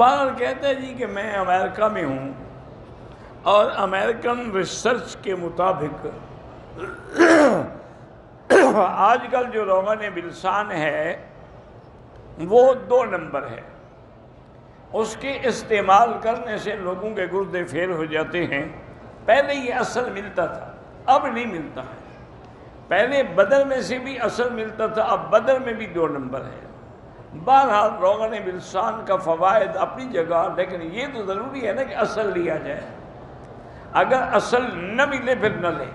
بہرحال کہتا ہے جی کہ میں امریکہ میں ہوں اور امریکن ریسرچ کے مطابق آج کل جو روغن بلسان ہے وہ 2 نمبر ہے. اس کے استعمال کرنے سے لوگوں کے گردے فیل ہو جاتے ہیں. پہلے یہ اصل ملتا تھا، اب نہیں ملتا ہے. پہلے بدن میں سے بھی اصل ملتا تھا، اب بدن میں بھی 2 نمبر ہے. بہرحال روغن بلسان کا فوائد اپنی جگہ، لیکن یہ تو ضروری ہے نا کہ اصل لیا جائے. اگر اصل نہ ملے پھر نہ لیں.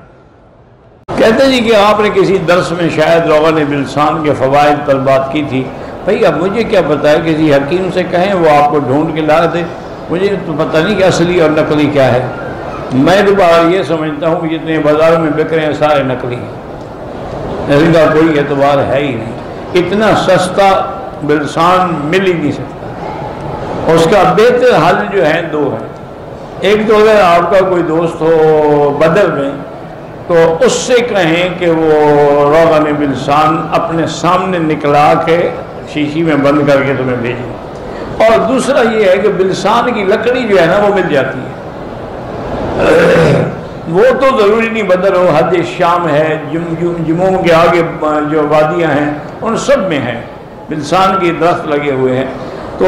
کہتے جی کہ آپ نے کسی درس میں شاید روغن بلسان کے فوائد پر بات کی تھی. بھئی اب مجھے کیا پتہ ہے، کسی حکیم سے کہیں وہ آپ کو ڈھونڈ کے لا دے. مجھے تو پتہ نہیں کہ اصلی اور نقلی کیا ہے. میں دوبارہ یہ سمجھتا ہوں کہ جتنے بازاروں میں بک رہے ہیں سارے نقلی ہیں. ان کا کوئی اعتبار ہے ہی نہیں. اتنا سستا بلسان مل ہی نہیں سکتا. اس کا بہتر حل جو ہے 2 ہے. ایک تو اگر آپ کا کوئی دوست ہو بدر میں تو اس سے کہیں کہ وہ روغن بلسان اپنے سامنے نکلا کے شیشی میں بند کر کے تمہیں بھیجیں. اور دوسرا یہ ہے کہ بلسان کی لکڑی جو ہے نا وہ مل جاتی ہے. وہ تو ضروری نہیں بدر ہو، حد شام ہے، جموں کے آگے جو وادیاں ہیں ان سب میں ہے بلسان کی درخت لگے ہوئے ہیں. تو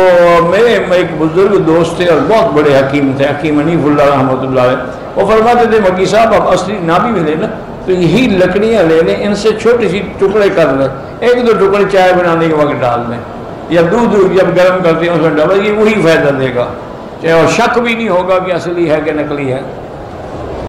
میرے ایک بزرگ دوست تھے اور بہت بڑے حکیم تھے، حکیم حنیف اللہ رحمۃ اللہ علیہ. وہ فرماتے تھے مکی صاحب آپ اصلی نہ بھی ملے نا تو یہی لکڑیاں لے لیں، ان سے چھوٹی سی ٹکڑے کر لیں، 1-2 ٹکڑے چائے بنانے کے وقت ڈال دیں یا دودھ جب گرم کرتے ہیں اس میں ڈالیں، یہ وہی فائدہ دے گا. اور شک بھی نہیں ہوگا کہ اصلی ہے کہ نقلی ہے.